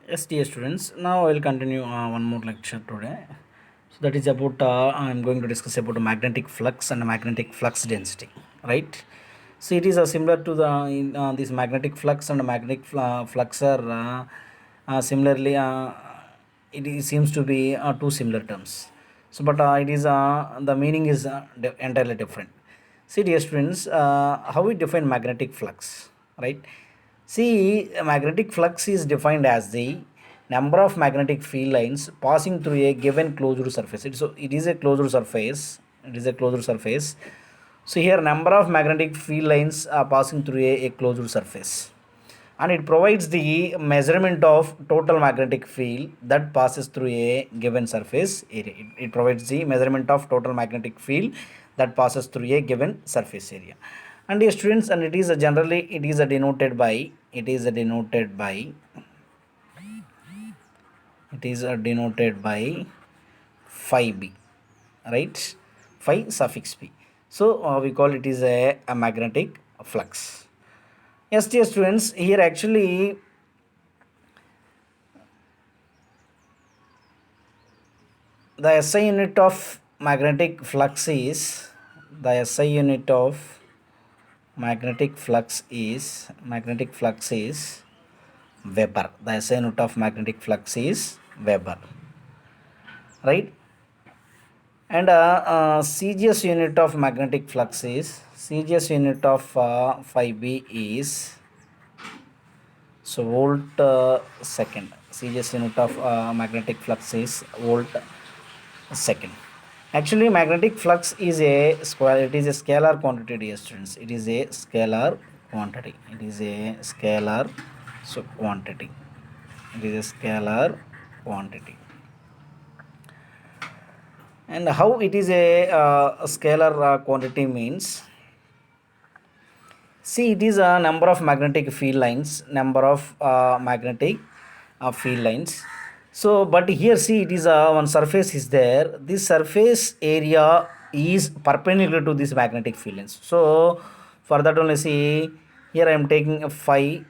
Yes, dear students. Now I will continue one more lecture today. So that is about I'm going to discuss about magnetic flux and magnetic flux density, right? So it is similar to the this magnetic flux and magnetic flux are similarly seems to be two similar terms. So but it is the meaning is entirely different. See, dear students, how we define magnetic flux, right? See, a magnetic flux is defined as the number of magnetic field lines passing through a given closed surface. It is a closed surface. It is a closed surface. So here, number of magnetic field lines are passing through a closed surface, and it provides the measurement of total magnetic field that passes through a given surface area. It provides the measurement of total magnetic field that passes through a given surface area. And the students, and it is generally it is denoted by phi b, right? Phi suffix b. So we call it is a magnetic flux. Yes, dear students, here actually the SI unit of magnetic flux is Weber. The SI unit of magnetic flux is Weber, right? And CGS unit of magnetic flux is phi b is volt second. CGS unit of magnetic flux is volt second. Actually, magnetic flux is a square. It is a scalar quantity, dear students. It is a scalar quantity. It is a scalar quantity. It is a scalar quantity. And how it is a scalar quantity means, see, it is a number of magnetic field lines, field lines. So, but here see, it is one surface is there. This surface area is perpendicular to this magnetic field lines. So, for that only see, here I am taking a phi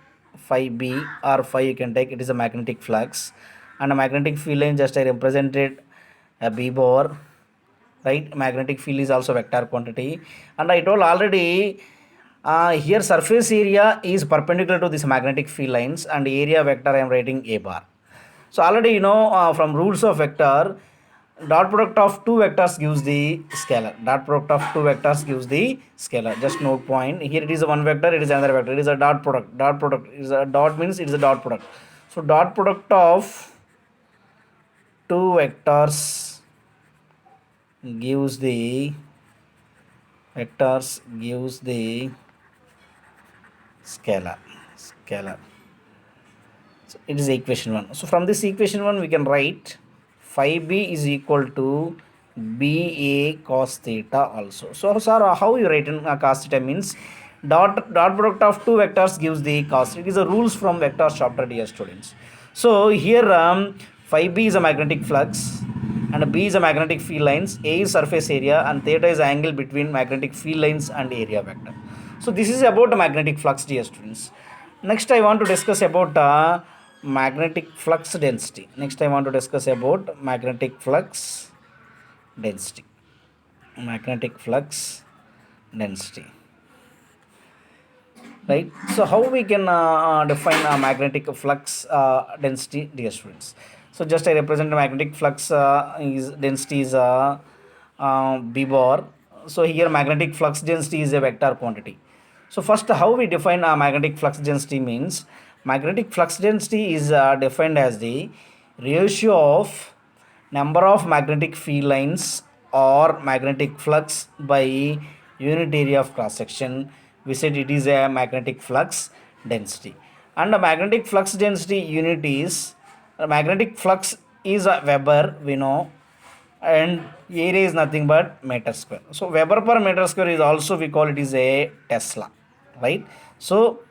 b or phi you can take. It is a magnetic flux, and a magnetic field line just I represented a b bar, right? Magnetic field is also vector quantity, and I told already here surface area is perpendicular to this magnetic field lines, and area vector I am writing a bar. So already you know from rules of vector, dot product of two vectors gives the scalar. Dot product of two vectors gives the scalar. Just note point here, it is one vector, it is another vector, it is a dot product. Dot product is a dot means it is a dot product. So dot product of two vectors gives the scalar. So it is equation 1. So from this equation 1 we can write phi b is equal to ba cos theta also. So sir, how you write in cos theta means dot product of two vectors gives the cos. It is a rules from vector chapter, dear students. So here phi b is a magnetic flux and b is a magnetic field lines, a is surface area, and theta is angle between magnetic field lines and area vector. So this is about magnetic flux, dear students. Next I want to discuss about magnetic flux density. Magnetic flux density, right? So how we can define magnetic flux density, dear students? So just I represent magnetic flux is density is b bar. So here magnetic flux density is a vector quantity. So first, how we define magnetic flux density means, magnetic flux density is defined as the ratio of number of magnetic field lines or magnetic flux by unit area of cross section. We said it is a magnetic flux density, and the magnetic flux density unit is magnetic flux is a Weber, we know, and area is nothing but meter square. So Weber per meter square is also we call it is a Tesla, right? So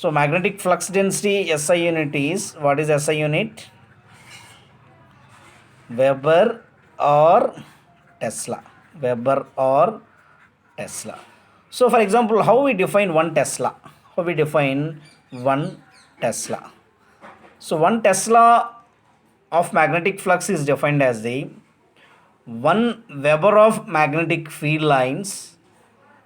magnetic flux density SI unit is, what is SI unit? Weber or Tesla. So for example, how we define 1 Tesla? So 1 Tesla of magnetic flux is defined as the 1 Weber of magnetic field lines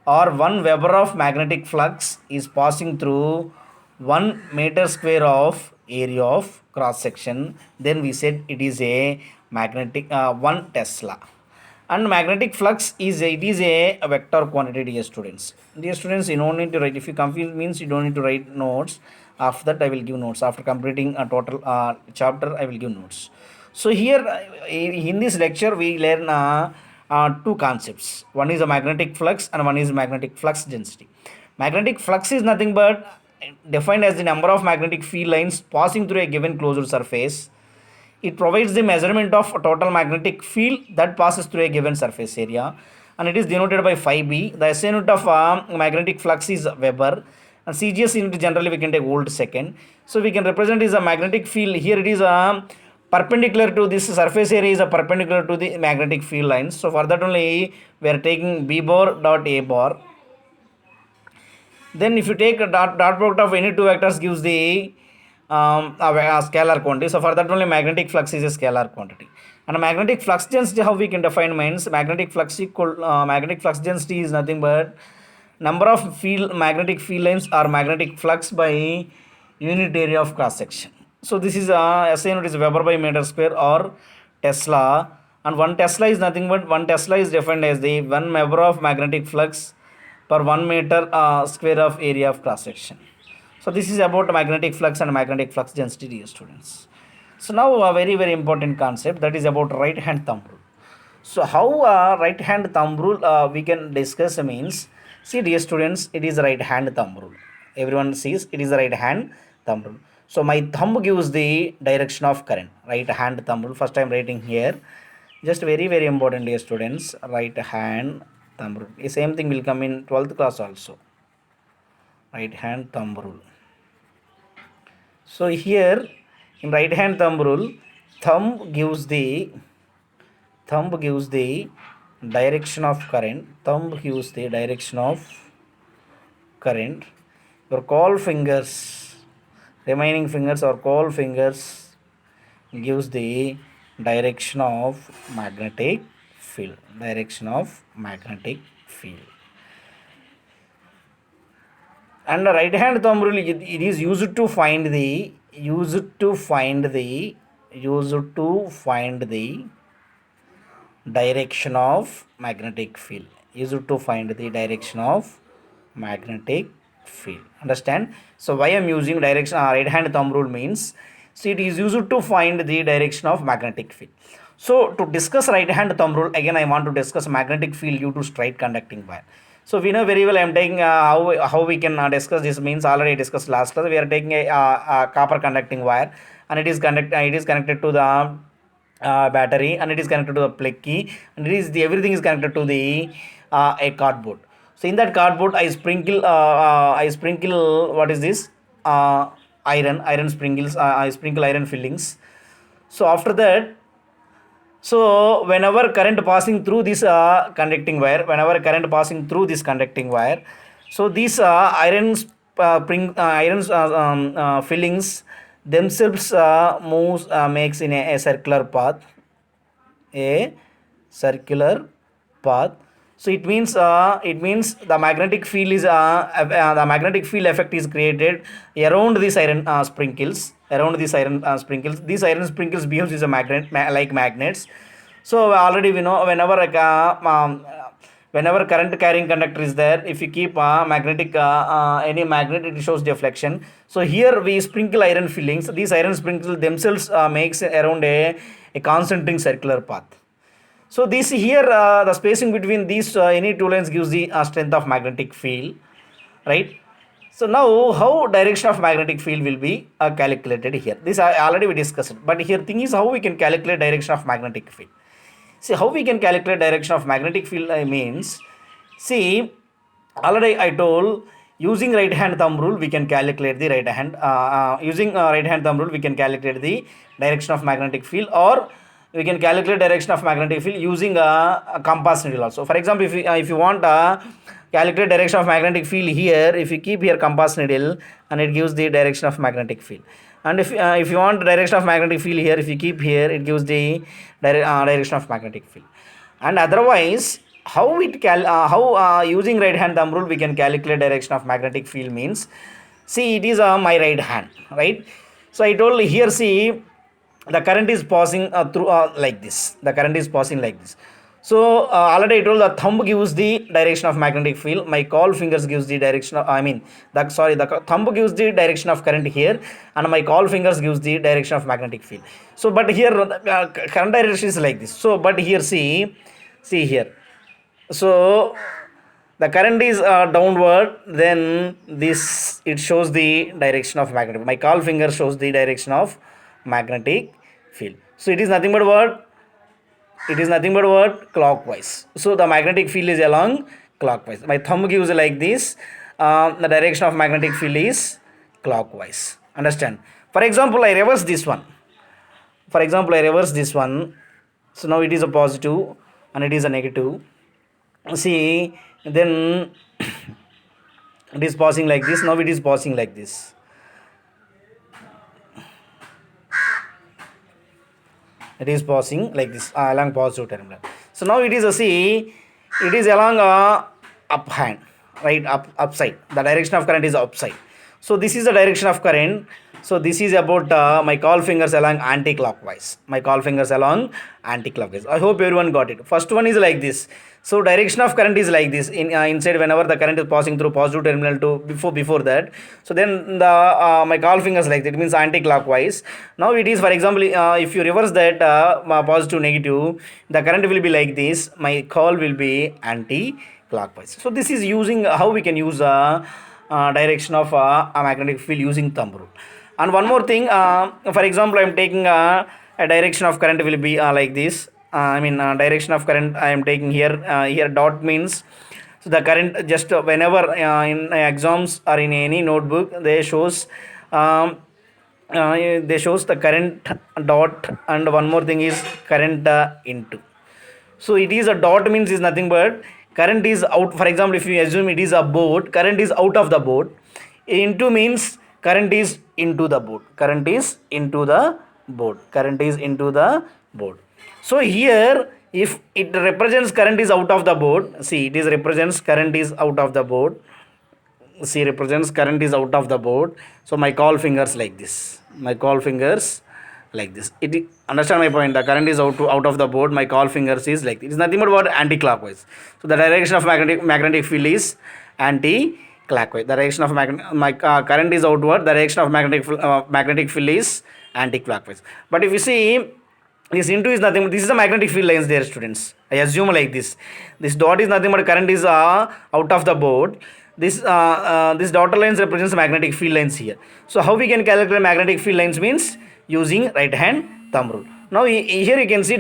or 1 Weber of magnetic flux is passing through 1 meter square of area of cross section. Then we said it is a magnetic 1 Tesla. And magnetic flux is a vector quantity, dear students. Dear students, you don't need to write. If you confuse means you don't need to write notes. After that I will give notes. After completing a total chapter I will give notes. So here in this lecture we learn two concepts. One is a magnetic flux and one is magnetic flux density. Magnetic flux is nothing but defined as the number of magnetic field lines passing through a given closed surface. It provides the measurement of total magnetic field that passes through a given surface area, and it is denoted by phi b. The SI unit of magnetic flux is Weber, and CGS unit generally we can take volt second. So we can represent is a magnetic field. Here it is perpendicular to this surface area is a perpendicular to the magnetic field lines. So for that only we are taking B bar dot A bar. Then if you take a dot product of any two vectors gives the a scalar quantity. So for that only magnetic flux is a scalar quantity. And magnetic flux density, how we can define means magnetic flux density is nothing but number of magnetic field lines or magnetic flux by unit area of cross section. So this is SI unit is Weber by meter square or Tesla, and 1 Tesla is nothing but 1 Tesla is defined as the 1 Weber of magnetic flux per 1 meter square of area of cross section. So this is about magnetic flux and magnetic flux density, dear students. So now a very important concept, that is about right hand thumb rule. So how right hand thumb rule we can discuss means, see dear students, it is right hand thumb rule. Everyone sees it is the right hand thumb rule. So my thumb gives the direction of current, right hand thumb rule. First I am writing here. Just very important, dear students, right hand thumb rule. The same thing will come in 12th class also. Right hand thumb rule. So here in right hand thumb rule, thumb gives the direction of current. Thumb gives the direction of current. Your call fingers, remaining fingers or call fingers gives the direction of magnetic field. Direction of magnetic field. And the right hand thumb rule, it is used to find the direction of magnetic field. Used to find the direction of magnetic field. Understand? So why I am using direction right hand thumb rule means, see, it is used to find the direction of magnetic field. So to discuss right hand thumb rule, again I want to discuss magnetic field due to straight conducting wire. So we know very well I am taking how we can discuss this means, already discussed last class. We are taking a copper conducting wire, and it is connected to the battery, and it is connected to the plug key, and everything is connected to the a cardboard. So in that cardboard I sprinkle what is this iron sprinkles. I sprinkle iron fillings. So after that, so whenever current passing through this conducting wire, so these fillings themselves makes in a circular path. So it means the magnetic field is the magnetic field effect is created around these iron sprinkles. These iron sprinkles behaves as a magnet, like magnets. So already we know whenever current carrying conductor is there, if you keep any magnet, it shows deflection. So here we sprinkle iron fillings. These iron sprinkles themselves makes around a concentric circular path. So this here the spacing between these any two lines gives the strength of magnetic field, right? So now how direction of magnetic field will be calculated here. This already we discussed, but here thing is how we can calculate direction of magnetic field. See how we can calculate direction of magnetic field means, see, already I told, using right hand thumb rule we can calculate the right hand thumb rule we can calculate the direction of magnetic field, or we can calculate direction of magnetic field using a compass needle also. For example, if you want calculate direction of magnetic field here, if you keep here compass needle, and it gives the direction of magnetic field. And if you want direction of magnetic field here, if you keep here, it gives the direction of magnetic field. And otherwise, how using right hand thumb rule we can calculate direction of magnetic field means, see, it is my right hand, right? So I told here, see, the current is passing through like this. The current is passing like this. So already I told the thumb gives the direction of magnetic field. My call fingers gives the direction of, the thumb gives the direction of current here, and my call fingers gives the direction of magnetic field. So, but here current direction is like this. So, but here see here. So the current is downward, then this, it shows the direction of magnetic. My call finger shows the direction of magnetic field. So it is nothing but what? It is nothing but what? Clockwise. So the magnetic field is along clockwise. My thumb gives like this. The direction of magnetic field is clockwise. Understand? For example, I reverse this one. So now it is a positive and it is a negative. See, then it is passing like this. Now it is passing like this. It is passing like this along positive terminal. So now it is it is along up hand, right? Upside. The direction of current is upside. So this is the direction of current. So this is about my call fingers along anti-clockwise. I hope everyone got it. First one is like this. So direction of current is like this. Inside, whenever the current is passing through positive terminal to before that. So then the my call fingers like that, it means anti-clockwise. Now it is, for example, if you reverse that positive negative, the current will be like this. My call will be anti-clockwise. So this is using how we can use direction of a magnetic field using thumb rule. And one more thing, for example, I am taking a direction of current will be like this. Direction of current I am taking here. Here dot means, so the current, just whenever in exams or in any notebook they shows the current dot, and one more thing is current into. So it is a dot means is nothing but current is out. For example, if you assume it is a board, current is out of the board. Into means current is into the board. So here, if it represents current is out of the board, see, it is represents current is out of the board. Represents current is out of the board. So my call fingers like this. Understand my point? The current is out of the board. My call fingers is like this. It is nothing but what? Anti-clockwise. So the direction of magnetic field is anti-clockwise. The direction of current is outward. The direction of magnetic field is anti-clockwise. But if you see, this into is nothing but, this is a magnetic field lines there, students. I assume like this. This dot is nothing but current is out of the board. This dotted lines represents magnetic field lines here. So how we can calculate magnetic field lines means using right hand thumb rule. Now here you can see